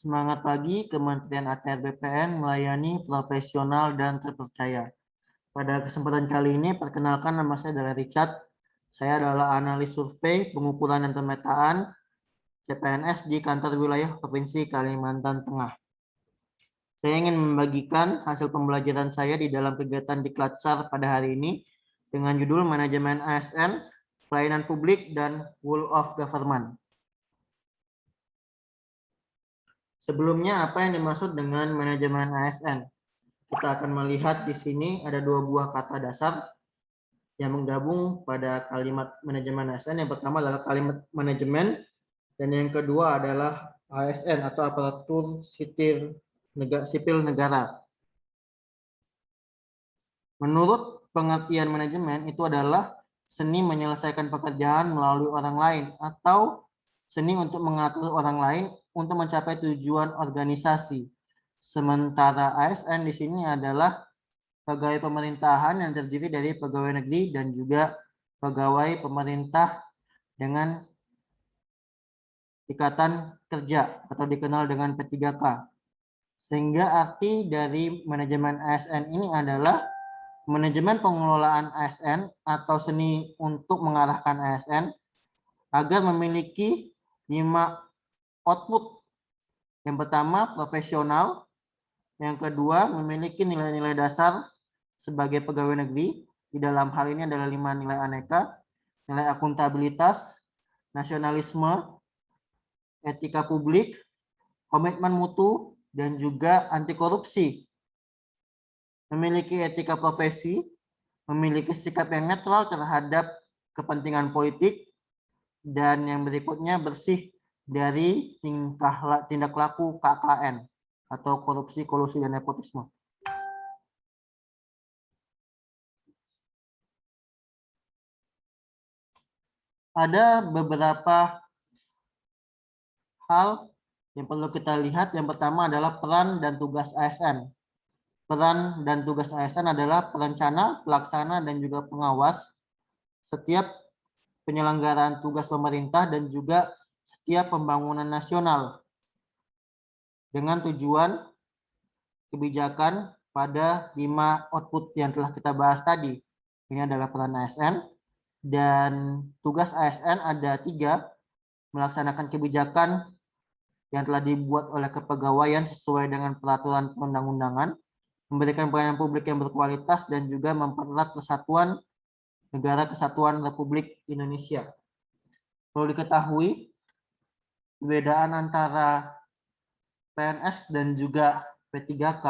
Semangat pagi, Kementerian ATR BPN melayani profesional dan terpercaya. Pada kesempatan kali ini, perkenalkan nama saya adalah Richard. Saya adalah analis survei, pengukuran dan pemetaan CPNS di kantor wilayah Provinsi Kalimantan Tengah. Saya ingin membagikan hasil pembelajaran saya di dalam kegiatan di Klatsar pada hari ini dengan judul Manajemen ASN, Pelayanan Publik, dan Rule of Government. Sebelumnya, apa yang dimaksud dengan manajemen ASN? Kita akan melihat di sini ada dua buah kata dasar yang menggabung pada kalimat manajemen ASN. Yang pertama adalah kalimat manajemen, dan yang kedua adalah ASN atau aparatur sipil negara. Menurut pengertian manajemen, itu adalah seni menyelesaikan pekerjaan melalui orang lain atau seni untuk mengatur orang lain untuk mencapai tujuan organisasi. Sementara ASN di sini adalah pegawai pemerintahan yang terdiri dari pegawai negeri dan juga pegawai pemerintah dengan ikatan kerja atau dikenal dengan P3K. Sehingga arti dari manajemen ASN ini adalah manajemen pengelolaan ASN atau seni untuk mengarahkan ASN agar memiliki 5 output. Yang pertama, profesional. Yang kedua, memiliki nilai-nilai dasar sebagai pegawai negeri. Di dalam hal ini adalah 5 nilai aneka, nilai akuntabilitas, nasionalisme, etika publik, komitmen mutu, dan juga anti korupsi. Memiliki etika profesi, memiliki sikap yang netral terhadap kepentingan politik, dan yang berikutnya bersih dari tindak laku KKN atau korupsi, kolusi, dan nepotisme. Ada beberapa hal yang perlu kita lihat. Yang pertama adalah peran dan tugas ASN. Peran dan tugas ASN adalah perencana, pelaksana, dan juga pengawas setiap penyelenggaraan tugas pemerintah dan juga setiap pembangunan nasional dengan tujuan kebijakan pada 5 output yang telah kita bahas tadi. Ini adalah peran ASN, dan tugas ASN ada 3, melaksanakan kebijakan yang telah dibuat oleh kepegawaian sesuai dengan peraturan perundang-undangan, memberikan pelayanan publik yang berkualitas, dan juga mempererat persatuan negara kesatuan Republik Indonesia. Perlu diketahui, perbedaan antara PNS dan juga P3K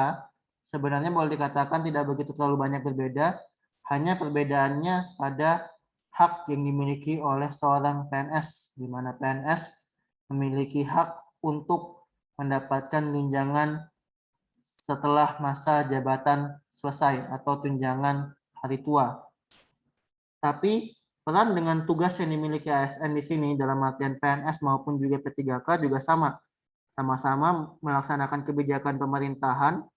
sebenarnya boleh dikatakan tidak begitu terlalu banyak berbeda, hanya perbedaannya pada hak yang dimiliki oleh seorang PNS, di mana PNS memiliki hak untuk mendapatkan tunjangan setelah masa jabatan selesai atau tunjangan hari tua. Tapi peran dengan tugas yang dimiliki ASN di sini dalam artian PNS maupun juga P3K juga sama-sama melaksanakan kebijakan pemerintahan,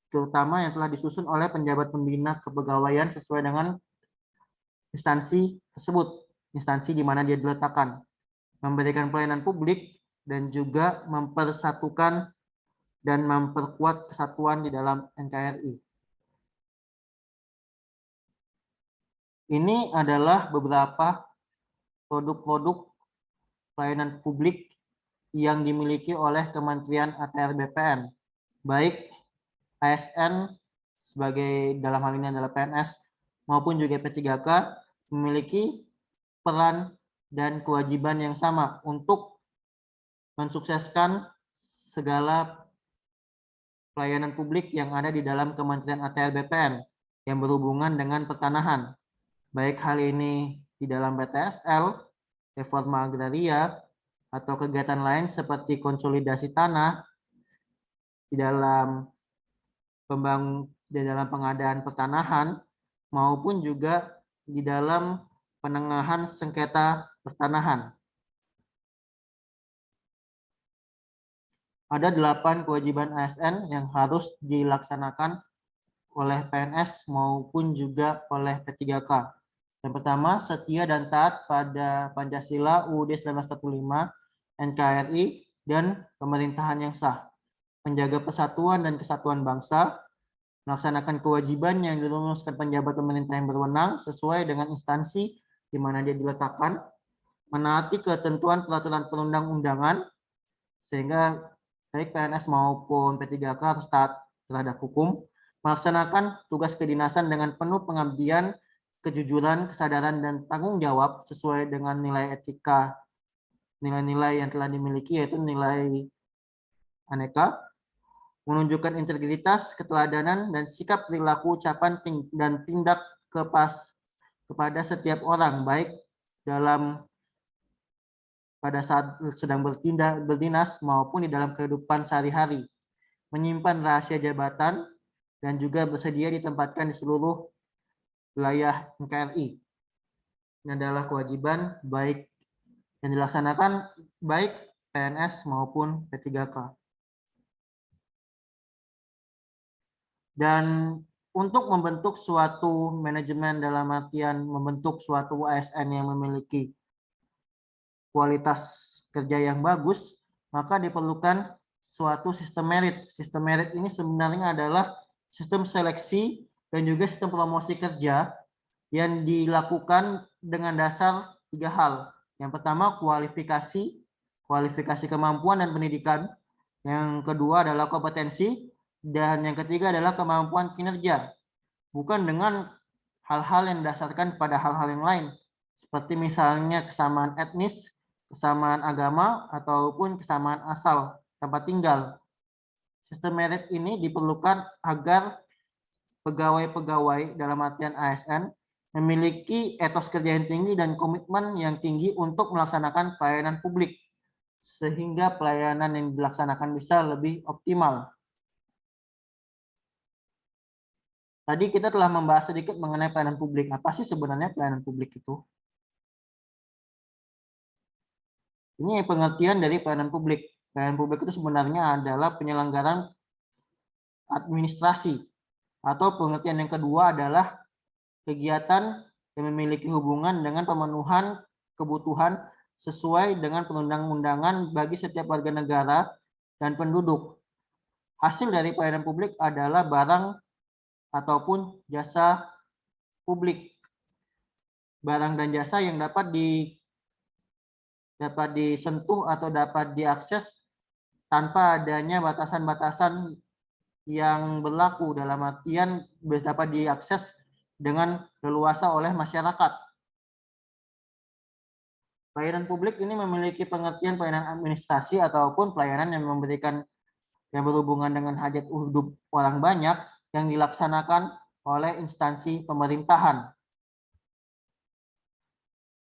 terutama yang telah disusun oleh penjabat pembina kepegawaian sesuai dengan instansi tersebut, instansi di mana dia diletakkan, memberikan pelayanan publik, dan juga mempersatukan dan memperkuat kesatuan di dalam NKRI. Ini adalah beberapa produk-produk pelayanan publik yang dimiliki oleh Kementerian ATR BPN, baik ASN sebagai dalam hal ini adalah PNS maupun juga P3K memiliki peran dan kewajiban yang sama untuk mensukseskan segala pelayanan publik yang ada di dalam Kementerian ATR BPN yang berhubungan dengan pertanahan, baik hal ini di dalam PTSL, reforma agraria, atau kegiatan lain seperti konsolidasi tanah, di dalam pengadaan pertanahan, maupun juga di dalam penengahan sengketa pertanahan. Ada 8 kewajiban ASN yang harus dilaksanakan oleh PNS maupun juga oleh P3K. Yang pertama, setia dan taat pada Pancasila UUD 1945, NKRI, dan pemerintahan yang sah, menjaga persatuan dan kesatuan bangsa, melaksanakan kewajiban yang dirumuskan penjabat pemerintah yang berwenang sesuai dengan instansi di mana dia diletakkan, menaati ketentuan peraturan perundang-undangan, sehingga baik PNS maupun P3K harus taat terhadap hukum, melaksanakan tugas kedinasan dengan penuh pengabdian, kejujuran, kesadaran, dan tanggung jawab sesuai dengan nilai etika, nilai-nilai yang telah dimiliki, yaitu nilai aneka, menunjukkan integritas, keteladanan, dan sikap perilaku, ucapan, dan tindak kepada setiap orang, baik dalam pada saat sedang berdinas maupun di dalam kehidupan sehari-hari, menyimpan rahasia jabatan, dan juga bersedia ditempatkan di seluruh wilayah NKRI. Ini adalah kewajiban baik yang dilaksanakan baik PNS maupun P3K. Dan untuk membentuk suatu manajemen dalam artian membentuk suatu ASN yang memiliki kualitas kerja yang bagus, maka diperlukan suatu sistem merit. Sistem merit ini sebenarnya adalah sistem seleksi dan juga sistem promosi kerja yang dilakukan dengan dasar 3 hal. Yang pertama kualifikasi kemampuan dan pendidikan. Yang kedua adalah kompetensi, dan yang ketiga adalah kemampuan kinerja. Bukan dengan hal-hal yang didasarkan pada hal-hal yang lain, seperti misalnya kesamaan etnis, kesamaan agama, ataupun kesamaan asal tempat tinggal. Sistem merit ini diperlukan agar pegawai-pegawai dalam artian ASN memiliki etos kerja yang tinggi dan komitmen yang tinggi untuk melaksanakan pelayanan publik, sehingga pelayanan yang dilaksanakan bisa lebih optimal. Tadi kita telah membahas sedikit mengenai pelayanan publik. Apa sih sebenarnya pelayanan publik itu? Ini pengertian dari pelayanan publik. Pelayanan publik itu sebenarnya adalah penyelenggaraan administrasi, atau pengertian yang kedua adalah kegiatan yang memiliki hubungan dengan pemenuhan kebutuhan sesuai dengan perundang-undangan bagi setiap warga negara dan penduduk. Hasil dari pelayanan publik adalah barang ataupun jasa publik. Barang dan jasa yang dapat disentuh atau dapat diakses tanpa adanya batasan-batasan yang berlaku, dalam artian dapat diakses dengan leluasa oleh masyarakat. Pelayanan publik ini memiliki pengertian pelayanan administrasi ataupun pelayanan yang berhubungan dengan hajat hidup orang banyak yang dilaksanakan oleh instansi pemerintahan.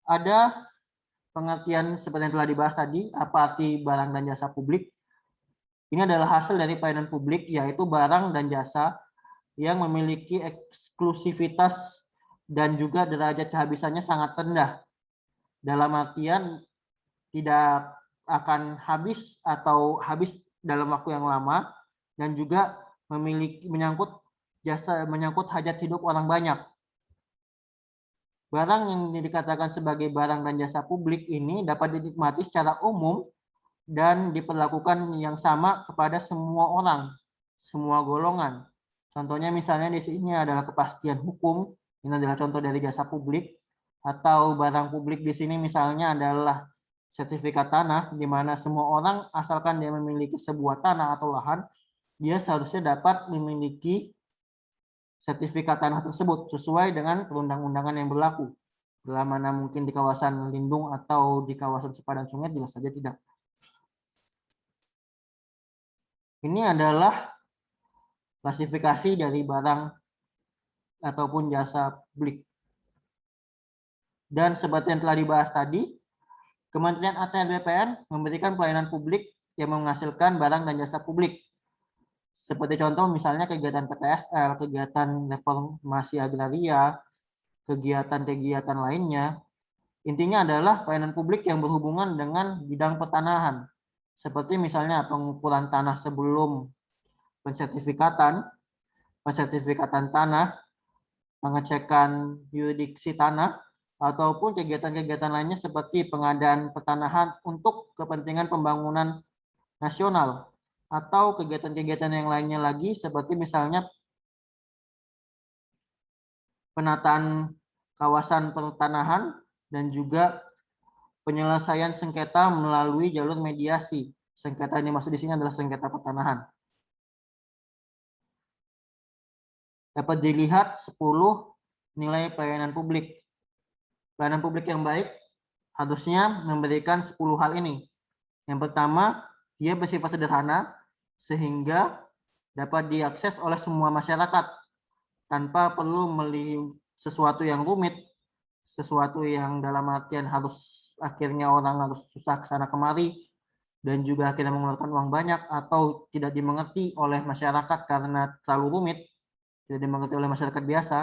Ada pengertian seperti yang telah dibahas tadi, apa arti barang dan jasa publik. Ini adalah hasil dari pelayanan publik, yaitu barang dan jasa yang memiliki eksklusivitas dan juga derajat kehabisannya sangat rendah. Dalam artian tidak akan habis atau habis dalam waktu yang lama, dan juga menyangkut hajat hidup orang banyak. Barang yang dikatakan sebagai barang dan jasa publik ini dapat dinikmati secara umum dan diperlakukan yang sama kepada semua orang, semua golongan. Contohnya misalnya di sini adalah kepastian hukum, ini adalah contoh dari jasa publik, atau barang publik di sini misalnya adalah sertifikat tanah, di mana semua orang asalkan dia memiliki sebuah tanah atau lahan, dia seharusnya dapat memiliki sertifikat tanah tersebut sesuai dengan perundang-undangan yang berlaku. Bila mana mungkin di kawasan lindung atau di kawasan sepadan sungai jelas saja tidak. Ini adalah klasifikasi dari barang ataupun jasa publik. Dan seperti yang telah dibahas tadi, Kementerian ATR BPN memberikan pelayanan publik yang menghasilkan barang dan jasa publik. Seperti contoh misalnya kegiatan PTSL, kegiatan reformasi agraria, kegiatan-kegiatan lainnya. Intinya adalah pelayanan publik yang berhubungan dengan bidang pertanahan. Seperti misalnya pengukuran tanah sebelum pensertifikatan tanah, pengecekan yurisdiksi tanah, ataupun kegiatan-kegiatan lainnya seperti pengadaan pertanahan untuk kepentingan pembangunan nasional, atau kegiatan-kegiatan yang lainnya lagi seperti misalnya penataan kawasan pertanahan dan juga penyelesaian sengketa melalui jalur mediasi. Sengketa yang dimaksud di sini adalah sengketa pertanahan. Dapat dilihat 10 nilai pelayanan publik. Pelayanan publik yang baik harusnya memberikan 10 hal ini. Yang pertama, dia bersifat sederhana sehingga dapat diakses oleh semua masyarakat tanpa perlu melihat sesuatu yang rumit, sesuatu yang dalam artian harus akhirnya orang harus susah ke sana kemari dan juga akhirnya mengeluarkan uang banyak atau tidak dimengerti oleh masyarakat karena terlalu rumit, tidak dimengerti oleh masyarakat biasa.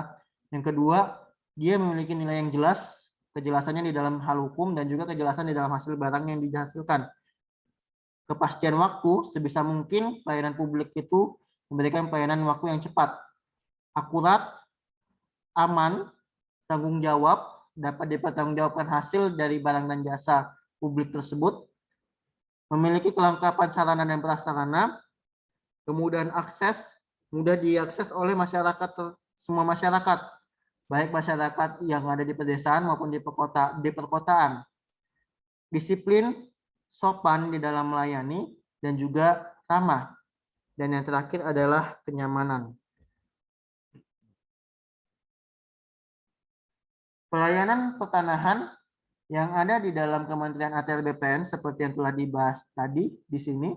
Yang kedua, dia memiliki nilai yang jelas, kejelasannya di dalam hal hukum dan juga kejelasan di dalam hasil barang yang dihasilkan. Kepastian waktu, sebisa mungkin pelayanan publik itu memberikan pelayanan waktu yang cepat, akurat, aman, tanggung jawab, dapat dipertanggungjawabkan hasil dari barang dan jasa publik tersebut, memiliki kelengkapan sarana dan prasarana, kemudahan akses, mudah diakses oleh masyarakat, semua masyarakat, baik masyarakat yang ada di pedesaan maupun di perkotaan. Disiplin, sopan di dalam melayani, dan juga ramah. Dan yang terakhir adalah kenyamanan. Pelayanan pertanahan yang ada di dalam Kementerian ATR BPN seperti yang telah dibahas tadi di sini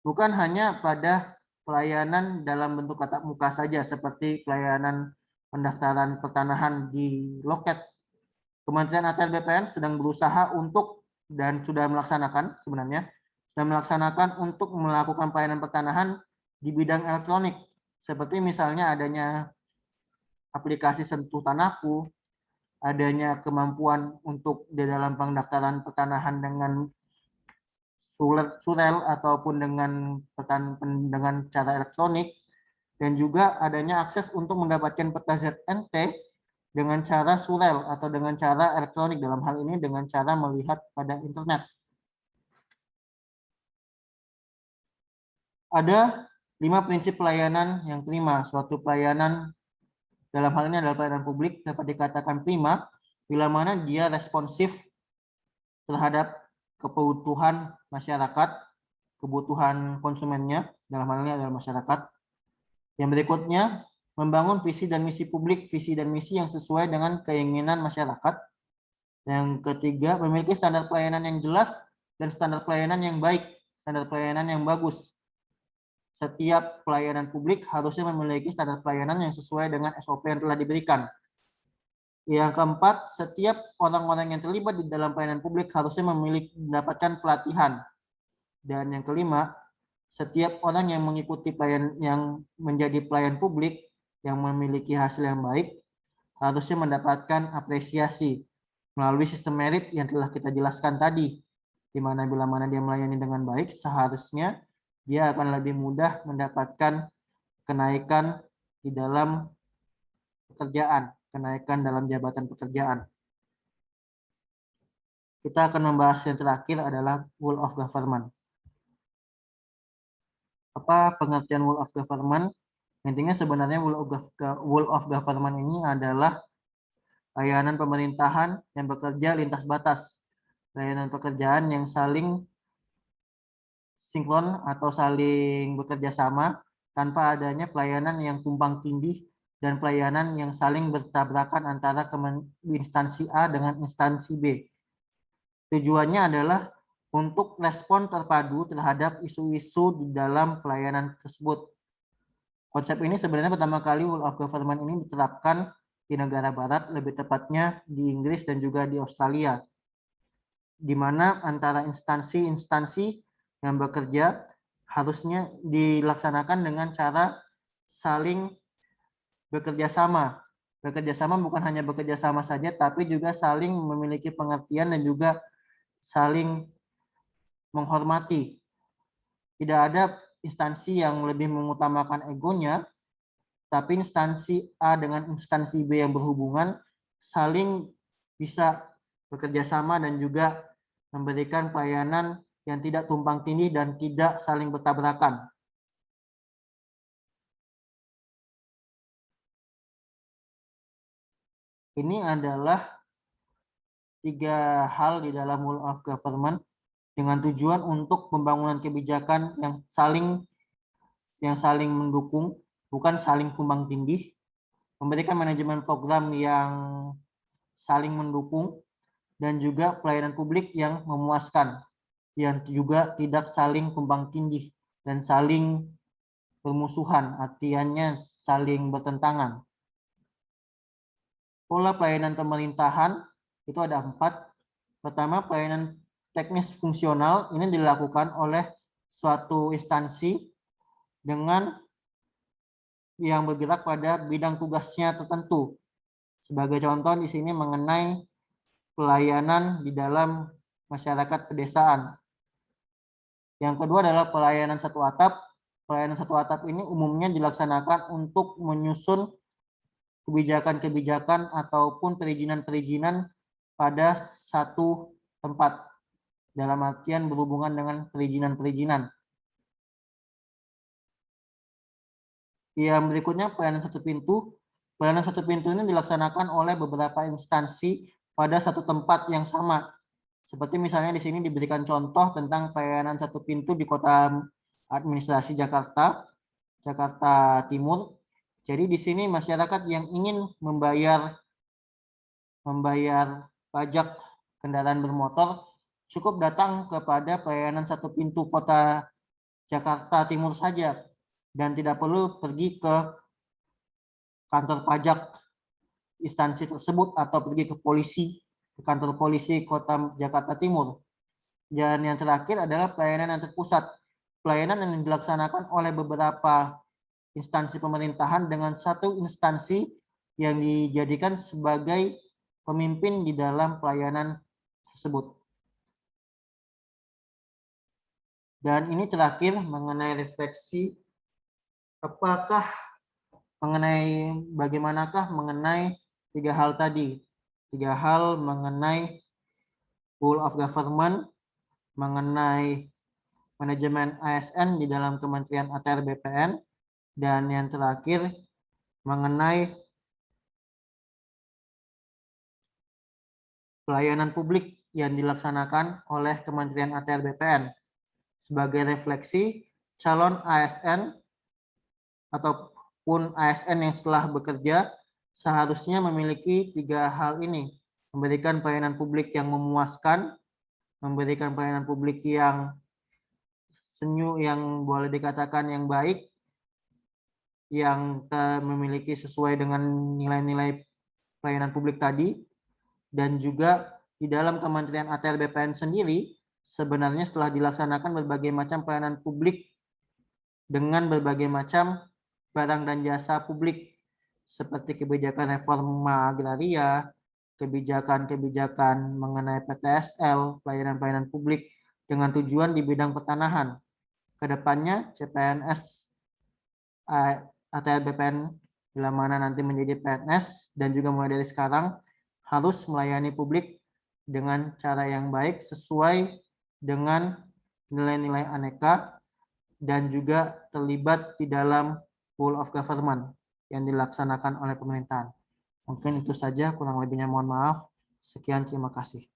bukan hanya pada pelayanan dalam bentuk tatap muka saja seperti pelayanan pendaftaran pertanahan di loket. Kementerian ATR BPN sedang berusaha untuk dan sudah melaksanakan untuk melakukan pelayanan pertanahan di bidang elektronik seperti misalnya adanya aplikasi Sentuh Tanahku, adanya kemampuan untuk di dalam pendaftaran pertanahan dengan surel ataupun dengan cara elektronik, dan juga adanya akses untuk mendapatkan peta ZNT dengan cara surel atau dengan cara elektronik, dalam hal ini dengan cara melihat pada internet. Ada 5 prinsip pelayanan yang prima. Suatu pelayanan dalam hal ini adalah pelayanan publik dapat dikatakan prima bila mana dia responsif terhadap kebutuhan masyarakat, kebutuhan konsumennya, dalam hal ini adalah masyarakat. Yang berikutnya, membangun visi dan misi publik, visi dan misi yang sesuai dengan keinginan masyarakat. Yang ketiga, memiliki standar pelayanan yang jelas dan standar pelayanan yang baik, standar pelayanan yang bagus. Setiap pelayanan publik harusnya memiliki standar pelayanan yang sesuai dengan SOP yang telah diberikan. Yang keempat, setiap orang-orang yang terlibat di dalam pelayanan publik harusnya mendapatkan pelatihan. Dan yang kelima, setiap orang yang mengikuti pelayan yang menjadi pelayan publik yang memiliki hasil yang baik harusnya mendapatkan apresiasi melalui sistem merit yang telah kita jelaskan tadi, di mana bila mana dia melayani dengan baik, seharusnya dia akan lebih mudah mendapatkan kenaikan di dalam pekerjaan, kenaikan dalam jabatan pekerjaan. Kita akan membahas yang terakhir adalah rule of government. Apa pengertian rule of government? Intinya sebenarnya rule of government ini adalah layanan pemerintahan yang bekerja lintas batas, layanan pekerjaan yang saling sinkron atau saling bekerja sama tanpa adanya pelayanan yang tumpang tindih dan pelayanan yang saling bertabrakan antara instansi A dengan instansi B. Tujuannya adalah untuk respon terpadu terhadap isu-isu di dalam pelayanan tersebut. Konsep ini sebenarnya pertama kali rule of government ini diterapkan di negara barat, lebih tepatnya di Inggris dan juga di Australia, di mana antara instansi-instansi yang bekerja harusnya dilaksanakan dengan cara saling bekerja sama. Bekerja sama bukan hanya bekerja sama saja, tapi juga saling memiliki pengertian dan juga saling menghormati. Tidak ada instansi yang lebih mengutamakan egonya, tapi instansi A dengan instansi B yang berhubungan saling bisa bekerja sama dan juga memberikan pelayanan yang tidak tumpang tindih dan tidak saling bertabrakan. Ini adalah 3 hal di dalam rule of government dengan tujuan untuk pembangunan kebijakan yang saling mendukung, bukan saling tumpang tindih, memberikan manajemen program yang saling mendukung, dan juga pelayanan publik yang memuaskan, yang juga tidak saling tumpang tindih dan saling bermusuhan, artinya saling bertentangan. Pola pelayanan pemerintahan itu ada 4. Pertama, pelayanan teknis fungsional ini dilakukan oleh suatu instansi dengan yang bergerak pada bidang tugasnya tertentu. Sebagai contoh di sini mengenai pelayanan di dalam masyarakat pedesaan. Yang kedua adalah pelayanan satu atap. Pelayanan satu atap ini umumnya dilaksanakan untuk menyusun kebijakan-kebijakan ataupun perizinan-perizinan pada satu tempat, dalam artian berhubungan dengan perizinan-perizinan. Yang berikutnya pelayanan satu pintu. Pelayanan satu pintu ini dilaksanakan oleh beberapa instansi pada satu tempat yang sama. Seperti misalnya di sini diberikan contoh tentang pelayanan satu pintu di Kota Administrasi Jakarta, Jakarta Timur. Jadi di sini masyarakat yang ingin membayar pajak kendaraan bermotor cukup datang kepada pelayanan satu pintu Kota Jakarta Timur saja dan tidak perlu pergi ke kantor pajak instansi tersebut atau pergi ke kantor polisi Kota Jakarta Timur. Dan yang terakhir adalah pelayanan yang terpusat. Pelayanan yang dilaksanakan oleh beberapa instansi pemerintahan dengan satu instansi yang dijadikan sebagai pemimpin di dalam pelayanan tersebut. Dan ini terakhir mengenai refleksi bagaimanakah mengenai 3 hal tadi. 3 hal mengenai rule of government, mengenai manajemen ASN di dalam Kementerian ATR BPN, dan yang terakhir mengenai pelayanan publik yang dilaksanakan oleh Kementerian ATR BPN. Sebagai refleksi, calon ASN ataupun ASN yang setelah bekerja seharusnya memiliki 3 hal ini. Memberikan pelayanan publik yang memuaskan, memberikan pelayanan publik yang boleh dikatakan yang baik, yang memiliki sesuai dengan nilai-nilai pelayanan publik tadi, dan juga di dalam Kementerian ATR BPN sendiri sebenarnya setelah dilaksanakan berbagai macam pelayanan publik dengan berbagai macam barang dan jasa publik seperti kebijakan reforma agraria, kebijakan-kebijakan mengenai PTSL, pelayanan-pelayanan publik dengan tujuan di bidang pertanahan. Kedepannya CPNS ATR BPN bila mana nanti menjadi PNS dan juga mulai dari sekarang harus melayani publik dengan cara yang baik sesuai dengan nilai-nilai aneka dan juga terlibat di dalam rule of government yang dilaksanakan oleh pemerintahan. Mungkin itu saja, kurang lebihnya mohon maaf. Sekian, terima kasih.